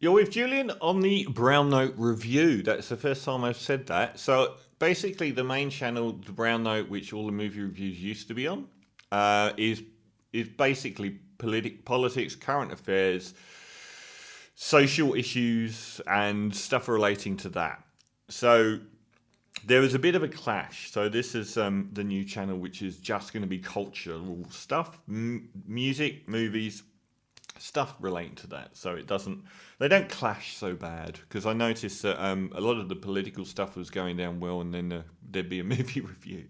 You're with Julian on the Brown Note review. That's the first time I've said that. So basically, the main channel, the Brown Note, which all the movie reviews used to be on, is basically politics, current affairs, social issues, and stuff relating to that. So there was a bit of a clash. So this is the new channel, which is just going to be cultural stuff, music, movies, stuff relating to that. So they don't clash so bad, because I noticed that a lot of the political stuff was going down well, and then there'd be a movie review,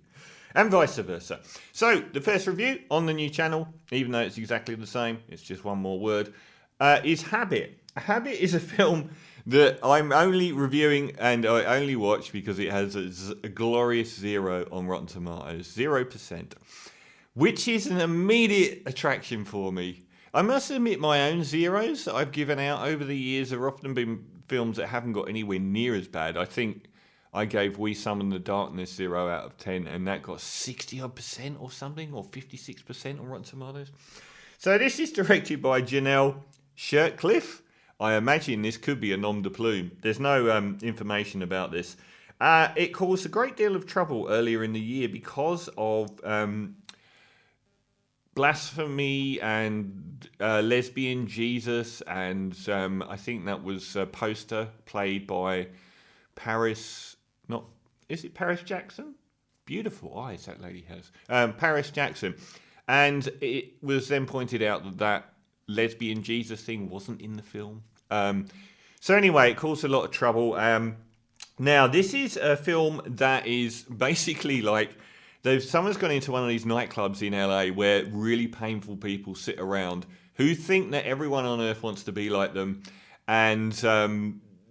and vice versa. So the first review on the new channel, even though it's exactly the same, it's just one more word, is Habit. Habit is a film that I'm only reviewing and I only watch because it has a glorious 0 on Rotten Tomatoes, 0%, which is an immediate attraction for me. I must admit, my own zeros that I've given out over the years have often been films that haven't got anywhere near as bad. I think I gave We Summon the Darkness 0 out of 10, and that got 60% or something, or 56% on Rotten Tomatoes. So this is directed by Janelle Shirtcliffe. I imagine this could be a nom de plume. There's no information about this. It caused a great deal of trouble earlier in the year because of blasphemy and lesbian Jesus, and I think that was a poster played by Paris. Is it Paris Jackson? Beautiful eyes that lady has. Paris Jackson, and it was then pointed out that lesbian Jesus thing wasn't in the film. So anyway, it caused a lot of trouble. Now this is a film that is basically like, someone's gone into one of these nightclubs in LA where really painful people sit around who think that everyone on earth wants to be like them, and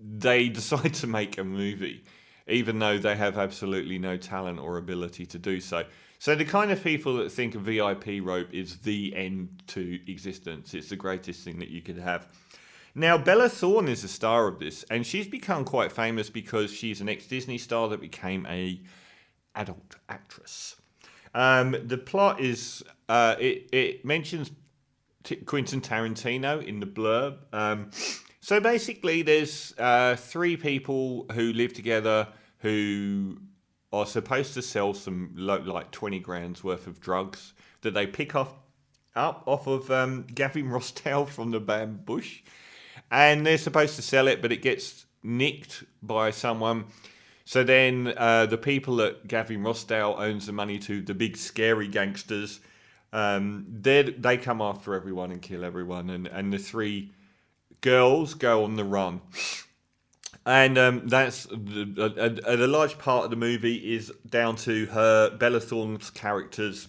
they decide to make a movie, even though they have absolutely no talent or ability to do so. So the kind of people that think a VIP rope is the end to existence, it's the greatest thing that you could have. Now, Bella Thorne is the star of this, and she's become quite famous because she's an ex-Disney star that became a adult actress. The plot is, it mentions Quentin Tarantino in the blurb. So basically there's 3 people who live together who are supposed to sell some like 20 grand's worth of drugs that they pick up off of Gavin Rossdale from the band Bush. And they're supposed to sell it, but it gets nicked by someone. So then the people that Gavin Rossdale owns the money to, the big scary gangsters, they come after everyone and kill everyone. And the 3 girls go on the run. And that's a large part of the movie is down to Bella Thorne's character's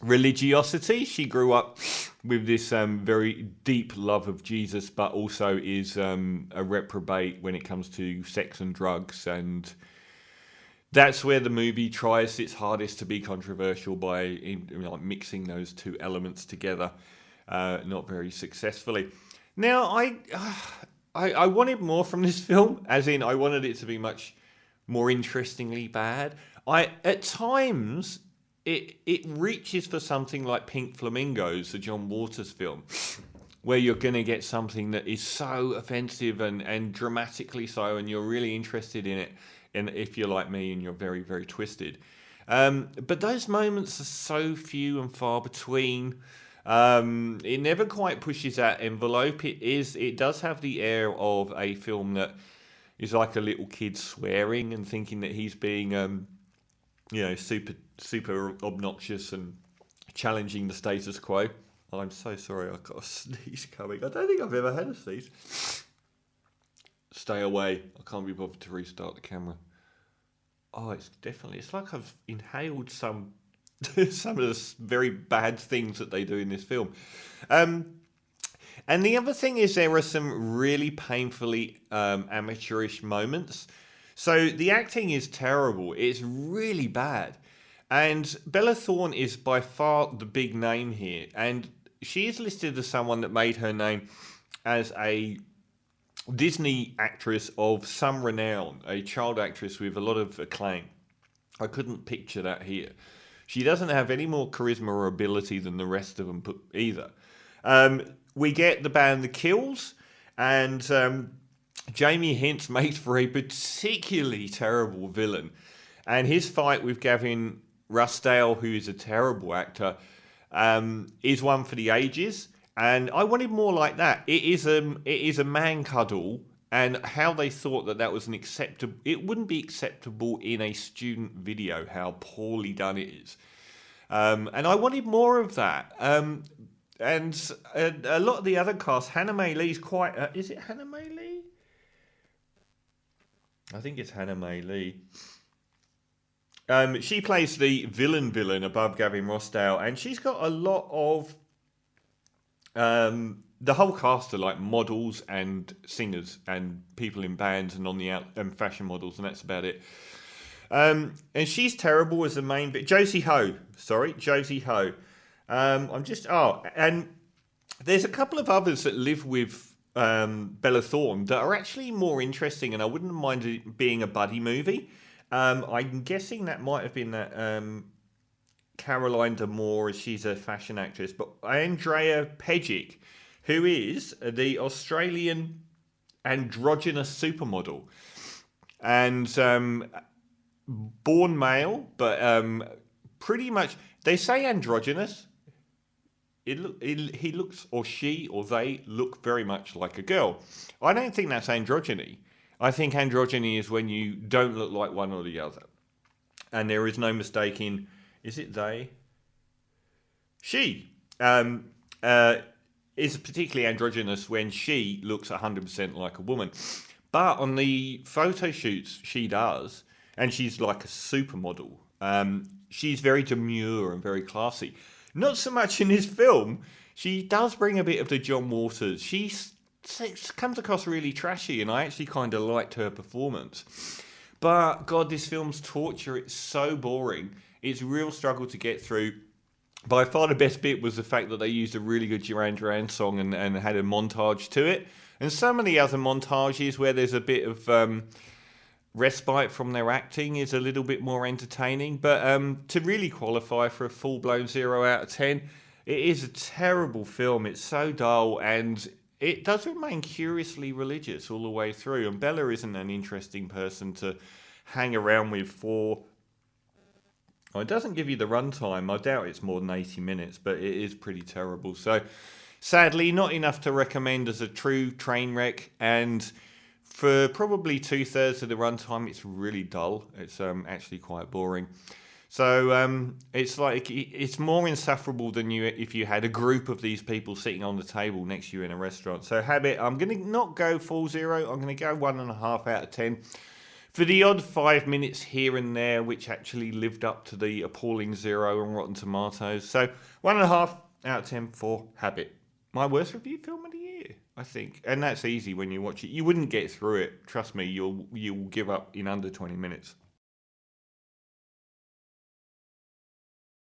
religiosity. She grew up with this very deep love of Jesus, but also is a reprobate when it comes to sex and drugs, and that's where the movie tries its hardest to be controversial by mixing those 2 elements together, not very successfully. Now, I wanted more from this film, as in I wanted it to be much more interestingly bad. At times it reaches for something like Pink Flamingos, the John Waters film, where you're going to get something that is so offensive and dramatically so, and you're really interested in it, and if you're like me and you're very, very twisted. But those moments are so few and far between. It never quite pushes that envelope. It does have the air of a film that is like a little kid swearing and thinking that he's being super obnoxious and challenging the status quo. I'm so sorry, I've got a sneeze coming. I don't think I've ever had a sneeze. Stay away. I can't be bothered to restart the camera. Oh, it's like I've inhaled some of the very bad things that they do in this film. And the other thing is there are some really painfully amateurish moments. So the acting is terrible. It's really bad. And Bella Thorne is by far the big name here. And she is listed as someone that made her name as a Disney actress of some renown, a child actress with a lot of acclaim. I couldn't picture that here. She doesn't have any more charisma or ability than the rest of them either. We get the band The Kills, And Jamie Hintz makes for a particularly terrible villain. And his fight with Gavin Rossdale, who is a terrible actor, is one for the ages. And I wanted more like that. It is a man cuddle, and how they thought that was an acceptable. It wouldn't be acceptable in a student video. How poorly done it is. And I wanted more of that. And a lot of the other cast, Hannah May Lee's quite. Is it Hannah May Lee? I think it's Hannah May Lee. She plays the villain above Gavin Rossdale, and she's got a lot of. The whole cast are like models and singers and people in bands and on the out and fashion models, and that's about it. And she's terrible as the main bit. Josie Ho. And there's a couple of others that live with Bella Thorne that are actually more interesting, and I wouldn't mind it being a buddy movie. I'm guessing that might have been that Caroline D'Amour, as she's a fashion actress, but Andrea Pejic, who is the Australian androgynous supermodel, and born male, but pretty much they say androgynous. He looks, or she, or they look very much like a girl. I don't think that's androgyny. I think androgyny is when you don't look like one or the other, and there is no mistaking. Is it they? She is particularly androgynous when she looks 100% like a woman. But on the photo shoots, she does, and she's like a supermodel. She's very demure and very classy. Not so much in this film. She does bring a bit of the John Waters. She comes across really trashy, and I actually kind of liked her performance. But, God, this film's torture. It's so boring. It's a real struggle to get through. By far the best bit was the fact that they used a really good Duran Duran song and had a montage to it. And some of the other montages where there's a bit of respite from their acting is a little bit more entertaining. But to really qualify for a full-blown 0 out of 10, it is a terrible film. It's so dull, and it does remain curiously religious all the way through. And Bella isn't an interesting person to hang around with for... Well, it doesn't give you the runtime. I doubt it's more than 80 minutes, but it is pretty terrible. So, sadly, not enough to recommend as a true train wreck. And for probably 2/3 of the runtime, it's really dull. It's actually quite boring. So it's like it's more insufferable than if you had a group of these people sitting on the table next to you in a restaurant. So, Habit, I'm going to not go full 0. I'm going to go 1.5 out of 10. For the odd 5 minutes here and there, which actually lived up to the appalling 0 on Rotten Tomatoes. So, 1.5 out of 10 for Habit. My worst review film of the year, I think. And that's easy when you watch it. You wouldn't get through it. Trust me, you'll give up in under 20 minutes.